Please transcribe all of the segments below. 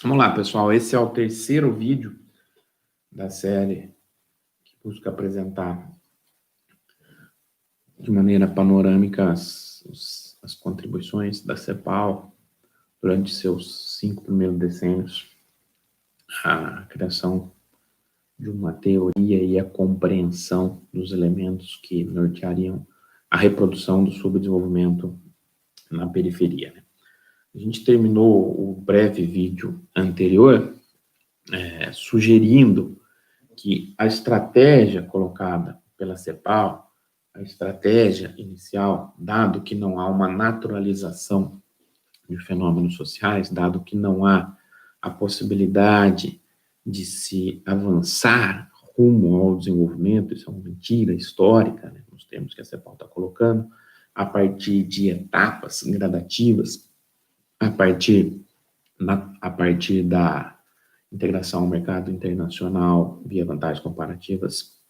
Vamos lá, pessoal. Esse é o terceiro vídeo da série que busca apresentar de maneira panorâmica as contribuições da CEPAL durante seus 5 primeiros decênios à criação de uma teoria e a compreensão dos elementos que norteariam a reprodução do subdesenvolvimento na periferia. A gente terminou o breve vídeo anterior sugerindo que a estratégia colocada pela CEPAL, a estratégia inicial, dado que não há uma naturalização de fenômenos sociais, dado que não há a possibilidade de se avançar rumo ao desenvolvimento, isso é uma mentira histórica, né, nos termos que a CEPAL está colocando, a partir de etapas gradativas, a partir da integração ao mercado internacional via vantagens comparativas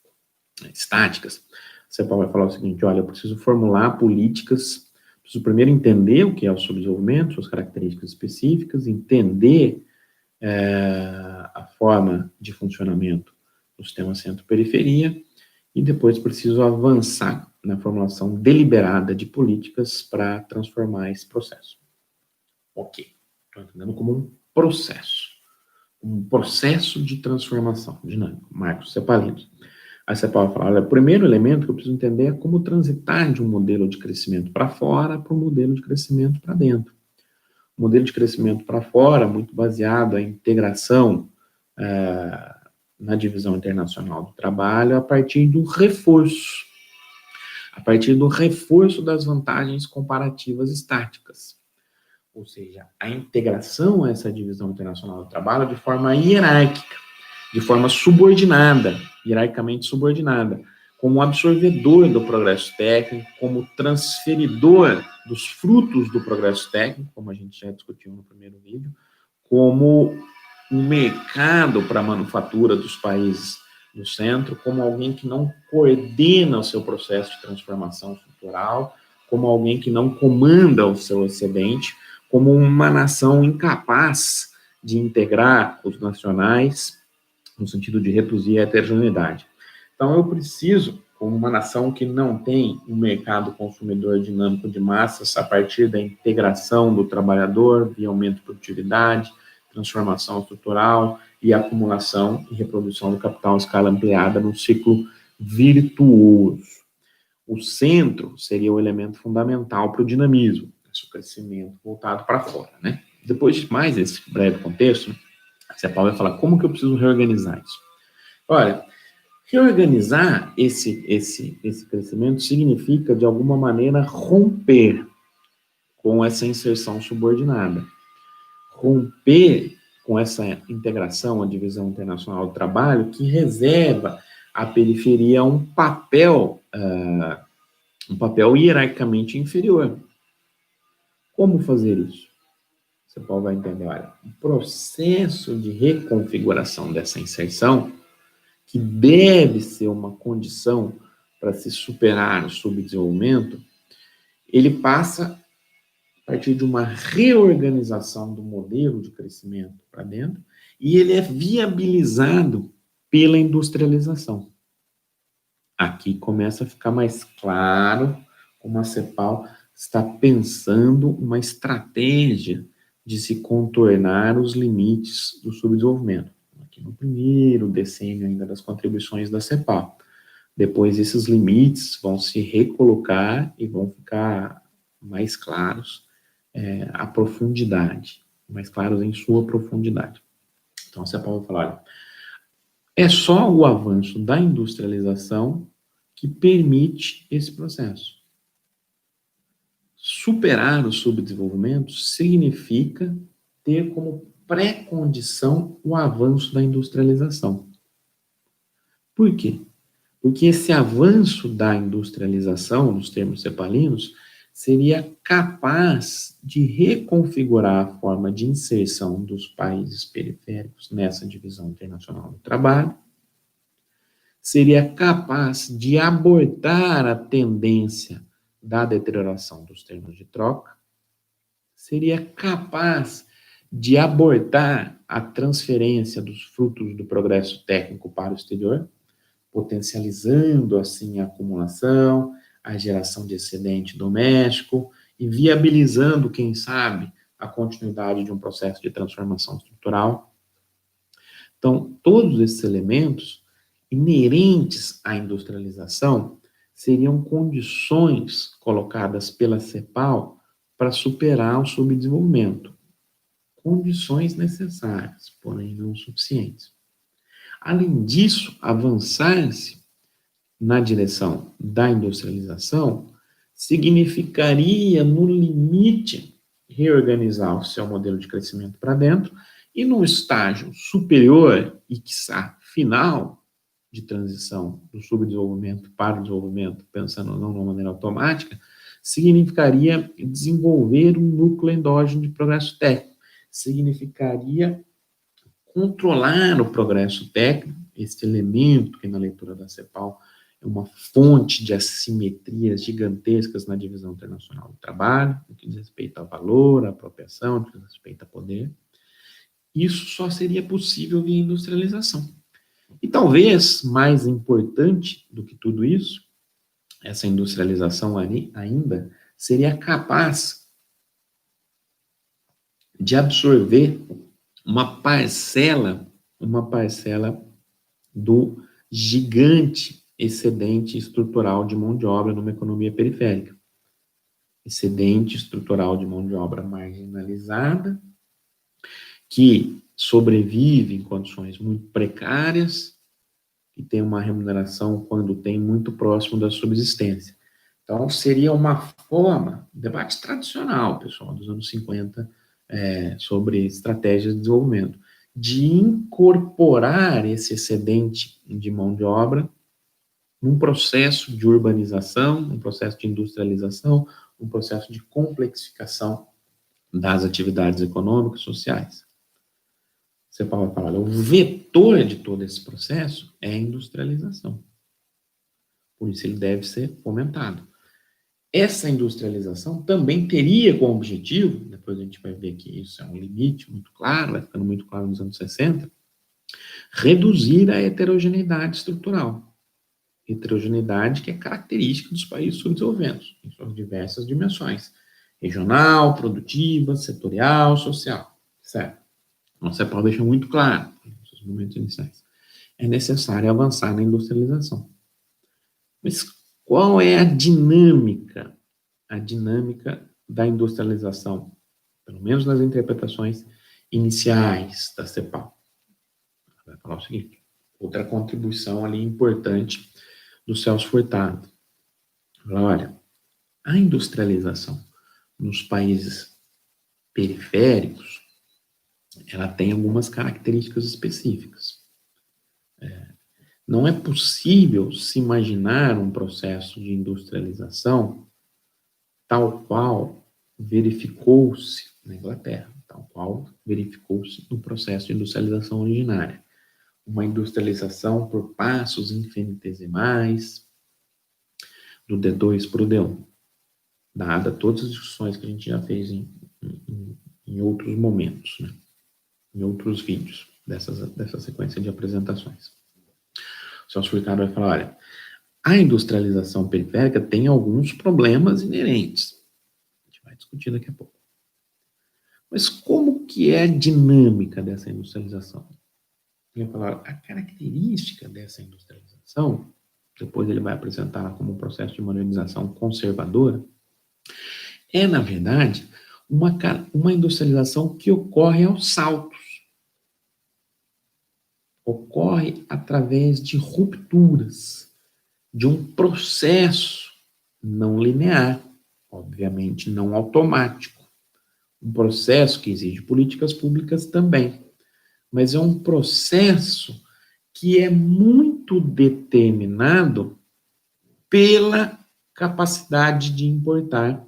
estáticas, a CEPAL vai falar o seguinte: olha, eu preciso formular políticas, preciso primeiro entender o que é o subdesenvolvimento, suas características específicas, entender a forma de funcionamento do sistema centro-periferia, e depois preciso avançar na formulação deliberada de políticas para transformar esse processo. Ok, estou entendendo como um processo de transformação dinâmico, marcos cepalinos. A CEPAL vai falar: olha, o primeiro elemento que eu preciso entender é como transitar de um modelo de crescimento para fora para um modelo de crescimento para dentro. O modelo de crescimento para fora, muito baseado em integração na divisão internacional do trabalho, a partir do reforço das vantagens comparativas estáticas. Ou seja, a integração a essa divisão internacional do trabalho de forma hierárquica, de forma subordinada, hierarquicamente subordinada, como absorvedor do progresso técnico, como transferidor dos frutos do progresso técnico, como a gente já discutiu no primeiro vídeo, como um mercado para a manufatura dos países do centro, como alguém que não coordena o seu processo de transformação estrutural, como alguém que não comanda o seu excedente, como uma nação incapaz de integrar os nacionais, no sentido de reduzir a heterogeneidade. Então, eu preciso, como uma nação que não tem um mercado consumidor dinâmico de massas, a partir da integração do trabalhador, via aumento de produtividade, transformação estrutural e acumulação e reprodução do capital em escala ampliada num ciclo virtuoso. O centro seria o elemento fundamental para o dinamismo, esse crescimento voltado para fora, né? Depois de mais esse breve contexto, a CEPAL vai falar como que eu preciso reorganizar isso. Olha, reorganizar esse crescimento significa, de alguma maneira, romper com essa inserção subordinada. Romper com essa integração, a divisão internacional do trabalho, que reserva à periferia um papel hierarquicamente inferior. Como fazer isso? Você vai entender, olha, o processo de reconfiguração dessa inserção, que deve ser uma condição para se superar o subdesenvolvimento, ele passa a partir de uma reorganização do modelo de crescimento para dentro, e ele é viabilizado pela industrialização. Aqui começa a ficar mais claro como a CEPAL está pensando uma estratégia de se contornar os limites do subdesenvolvimento. Aqui no primeiro decênio ainda das contribuições da CEPAL. Depois esses limites vão se recolocar e vão ficar mais claros a profundidade, mais claros em sua profundidade. Então a CEPAL vai falar: olha, é só o avanço da industrialização que permite esse processo. Superar o subdesenvolvimento significa ter como pré-condição o avanço da industrialização. Por quê? Porque esse avanço da industrialização, nos termos cepalinos, seria capaz de reconfigurar a forma de inserção dos países periféricos nessa divisão internacional do trabalho, seria capaz de abortar a tendência da deterioração dos termos de troca, seria capaz de abortar a transferência dos frutos do progresso técnico para o exterior, potencializando, assim, a acumulação, a geração de excedente doméstico e viabilizando, quem sabe, a continuidade de um processo de transformação estrutural. Então, todos esses elementos inerentes à industrialização seriam condições colocadas pela CEPAL para superar o subdesenvolvimento. Condições necessárias, porém não suficientes. Além disso, avançar-se na direção da industrialização significaria, no limite, reorganizar o seu modelo de crescimento para dentro e, num estágio superior e, quiçá, final de transição do subdesenvolvimento para o desenvolvimento, pensando não de uma maneira automática, significaria desenvolver um núcleo endógeno de progresso técnico, significaria controlar o progresso técnico, esse elemento que na leitura da CEPAL é uma fonte de assimetrias gigantescas na divisão internacional do trabalho, no que diz respeito a valor, a apropriação, no que diz respeito a poder. Isso só seria possível via industrialização. E talvez, mais importante do que tudo isso, essa industrialização ainda seria capaz de absorver uma parcela do gigante excedente estrutural de mão de obra numa economia periférica. Excedente estrutural de mão de obra marginalizada, que sobrevive em condições muito precárias e tem uma remuneração, quando tem, muito próximo da subsistência. Então, seria uma forma, debate tradicional, pessoal, dos anos 50, sobre estratégias de desenvolvimento, de incorporar esse excedente de mão de obra num processo de urbanização, num processo de industrialização, um processo de complexificação das atividades econômicas e sociais. Você pode falar, o vetor de todo esse processo é a industrialização. Por isso ele deve ser fomentado. Essa industrialização também teria como objetivo, depois a gente vai ver que isso é um limite muito claro, vai ficando muito claro nos anos 60, reduzir a heterogeneidade estrutural. Heterogeneidade que é característica dos países subdesenvolvidos, em suas diversas dimensões, regional, produtiva, setorial, social, certo? Então, você pode deixar muito claro, nos seus momentos iniciais, é necessário avançar na industrialização. Mas qual é a dinâmica da industrialização, pelo menos nas interpretações iniciais da CEPAL? Vai falar o seguinte, outra contribuição ali importante do Celso Furtado. Olha, a industrialização nos países periféricos, ela tem algumas características específicas. Não é possível se imaginar um processo de industrialização tal qual verificou-se na Inglaterra, tal qual verificou-se no processo de industrialização originária. Uma industrialização por passos infinitesimais, do D2 para o D1, dada todas as discussões que a gente já fez em outros momentos, né? Em outros vídeos dessa sequência de apresentações. O Celso Furtado vai falar, olha, a industrialização periférica tem alguns problemas inerentes. A gente vai discutir daqui a pouco. Mas como que é a dinâmica dessa industrialização? Ele vai falar, a característica dessa industrialização, depois ele vai apresentar como um processo de modernização conservadora, é, na verdade, uma industrialização que ocorre aos saltos. Ocorre através de rupturas, de um processo não linear, obviamente não automático. Um processo que exige políticas públicas também, mas é um processo que é muito determinado pela capacidade de importar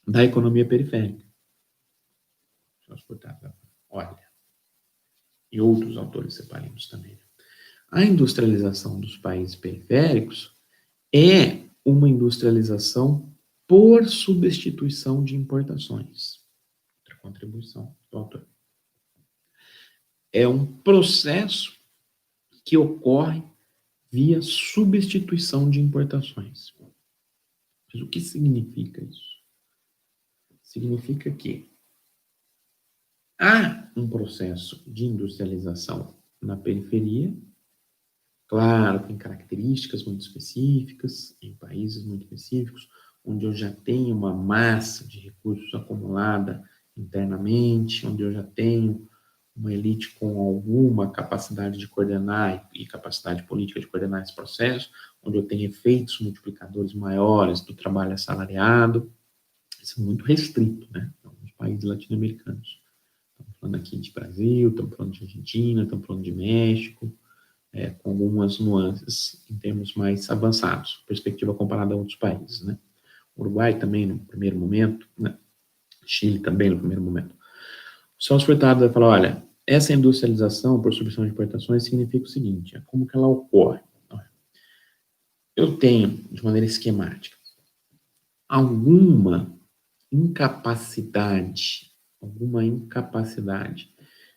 da economia periférica. Olha, e outros autores separados também. A industrialização dos países periféricos é uma industrialização por substituição de importações. Outra contribuição do autor. é um processo que ocorre via substituição de importações. Mas o que significa isso? Significa que há um processo de industrialização na periferia. Claro, tem características muito específicas, em países muito específicos, onde eu já tenho uma massa de recursos acumulada internamente, onde eu já tenho uma elite com alguma capacidade de coordenar e capacidade política de coordenar esse processo, onde eu tenho efeitos multiplicadores maiores do trabalho assalariado. Isso é muito restrito, né? Nos países latino-americanos. Estamos falando aqui de Brasil, estamos falando de Argentina, estamos falando de México, com algumas nuances em termos mais avançados, perspectiva comparada a outros países, né? Uruguai também, no primeiro momento, né? Chile também, no primeiro momento. O Celso Furtado vai falar, olha, essa industrialização por substituição de importações significa o seguinte, como que ela ocorre? Eu tenho, de maneira esquemática, alguma incapacidade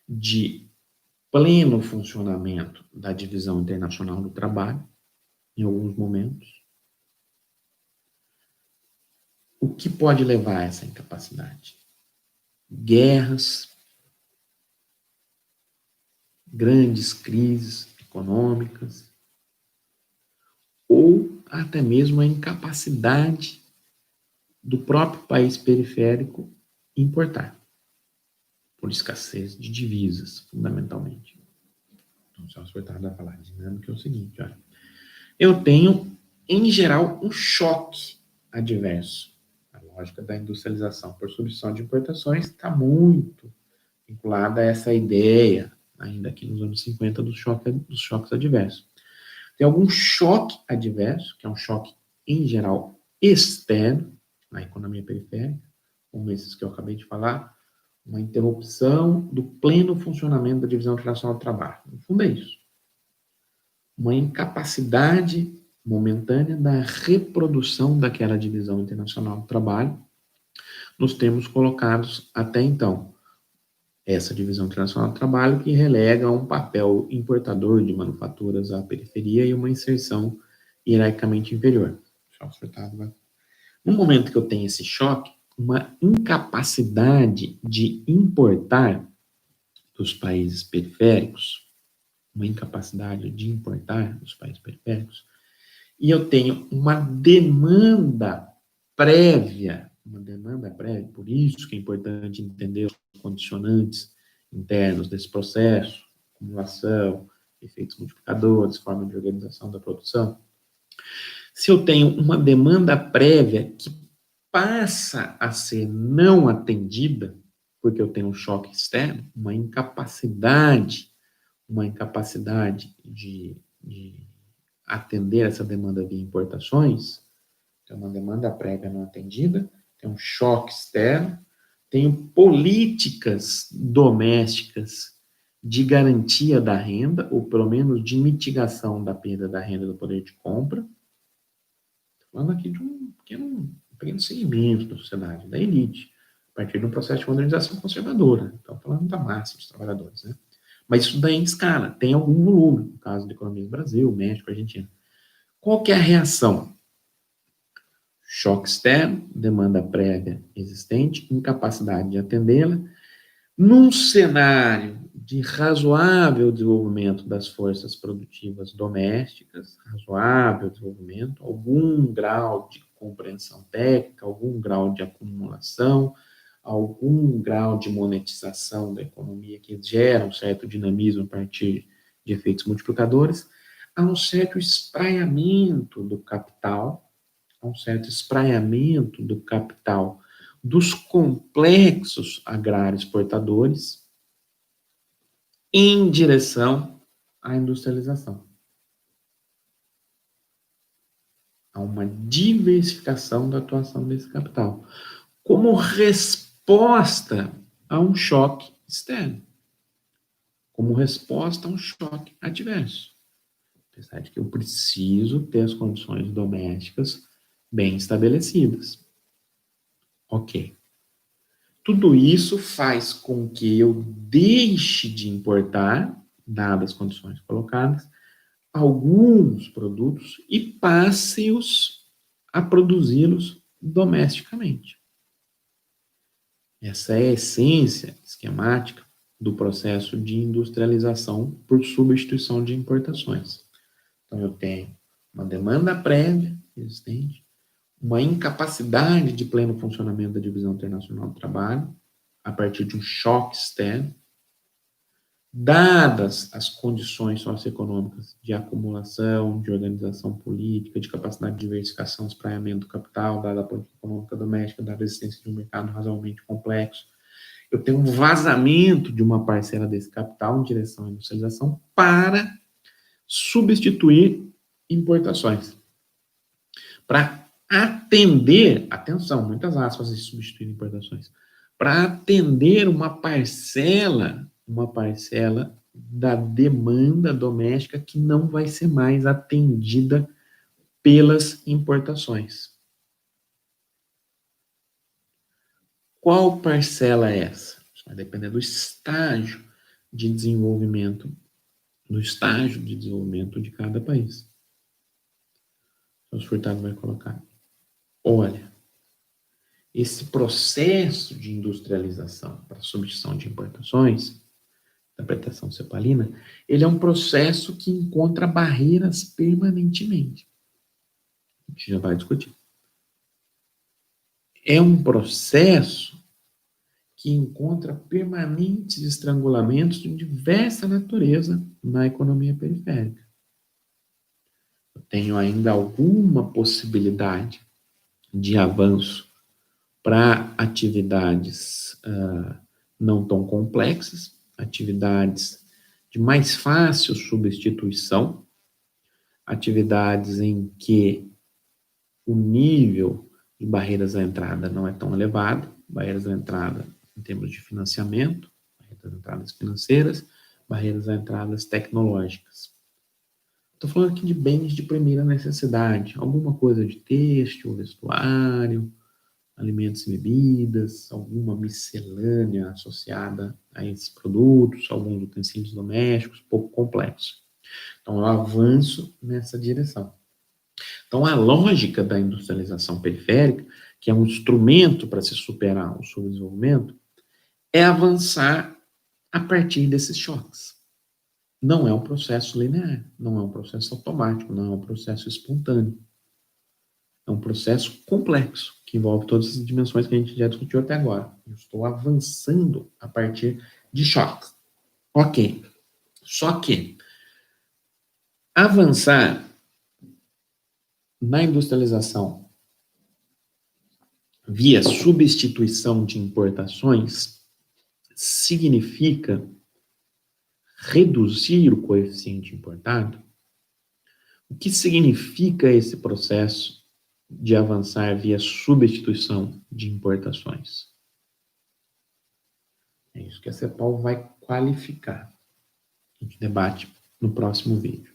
de pleno funcionamento da divisão internacional do trabalho, em alguns momentos. O que pode levar a essa incapacidade? Guerras, grandes crises econômicas, ou até mesmo a incapacidade do próprio país periférico importar, por escassez de divisas, fundamentalmente. Então, o Celso Furtado vai falar, a dinâmica é o seguinte, olha, eu tenho, em geral, um choque adverso. A lógica da industrialização por substituição de importações está muito vinculada a essa ideia, ainda aqui nos anos 50, dos choques adversos. Tem algum choque adverso, que é um choque, em geral, externo, na economia periférica, como esses que eu acabei de falar, uma interrupção do pleno funcionamento da divisão internacional do trabalho. No fundo é isso. Uma incapacidade momentânea da reprodução daquela divisão internacional do trabalho nos termos colocados até então. Essa divisão internacional do trabalho que relega um papel importador de manufaturas à periferia e uma inserção hierarquicamente inferior. No momento que eu tenho esse choque, uma incapacidade de importar dos países periféricos, e eu tenho uma demanda prévia, por isso que é importante entender os condicionantes internos desse processo, acumulação, efeitos multiplicadores, forma de organização da produção. Se eu tenho uma demanda prévia que passa a ser não atendida, porque eu tenho um choque externo, uma incapacidade de atender essa demanda via importações, tem uma demanda prévia não atendida, tem um choque externo, tenho políticas domésticas de garantia da renda, ou pelo menos de mitigação da perda da renda do poder de compra. Estou falando aqui de um pequeno segmento da sociedade, da elite, a partir de um processo de modernização conservadora. Então, falando da massa dos trabalhadores, né? Mas isso daí em escala, tem algum volume, no caso da economia do Brasil, México, Argentina. Qual que é a reação? Choque externo, demanda prévia existente, incapacidade de atendê-la, num cenário de razoável desenvolvimento das forças produtivas domésticas, razoável desenvolvimento, algum grau de compreensão técnica, algum grau de acumulação, algum grau de monetização da economia que gera um certo dinamismo a partir de efeitos multiplicadores, há um certo espraiamento do capital, dos complexos agrários exportadores em direção à industrialização. Há uma diversificação da atuação desse capital, como resposta a um choque externo, como resposta a um choque adverso. Apesar de que eu preciso ter as condições domésticas bem estabelecidas. Ok. Tudo isso faz com que eu deixe de importar, dadas as condições colocadas, alguns produtos e passe-os a produzi-los domesticamente. Essa é a essência esquemática do processo de industrialização por substituição de importações. Então, eu tenho uma demanda prévia existente, uma incapacidade de pleno funcionamento da divisão internacional do trabalho, a partir de um choque externo, dadas as condições socioeconômicas de acumulação, de organização política, de capacidade de diversificação, espraiamento do capital, dada a política econômica doméstica, dada a existência de um mercado razoavelmente complexo, eu tenho um vazamento de uma parcela desse capital em direção à industrialização para substituir importações. Para atender, atenção, muitas aspas de substituir importações, para atender uma parcela da demanda doméstica que não vai ser mais atendida pelas importações. Qual parcela é essa? Isso vai depender do estágio de desenvolvimento, de cada país. O Furtado vai colocar. Olha, esse processo de industrialização para substituição de importações, interpretação cepalina, ele é um processo que encontra barreiras permanentemente. A gente já vai discutir. É um processo que encontra permanentes estrangulamentos de diversa natureza na economia periférica. Eu tenho ainda alguma possibilidade de avanço para atividades não tão complexas, atividades de mais fácil substituição, atividades em que o nível de barreiras à entrada não é tão elevado, barreiras à entrada em termos de financiamento, barreiras à entradas financeiras, barreiras à entradas tecnológicas. Estou falando aqui de bens de primeira necessidade, alguma coisa de têxtil, vestuário, alimentos e bebidas, alguma miscelânea associada a esses produtos, alguns utensílios domésticos, pouco complexos. Então, eu avanço nessa direção. Então, a lógica da industrialização periférica, que é um instrumento para se superar o subdesenvolvimento, é avançar a partir desses choques. Não é um processo linear, não é um processo automático, não é um processo espontâneo. É um processo complexo, que envolve todas as dimensões que a gente já discutiu até agora. Eu estou avançando a partir de choques. Ok. Só que avançar na industrialização via substituição de importações significa reduzir o coeficiente importado? O que significa esse processo de avançar via substituição de importações? É isso que a CEPAL vai qualificar. A gente debate no próximo vídeo.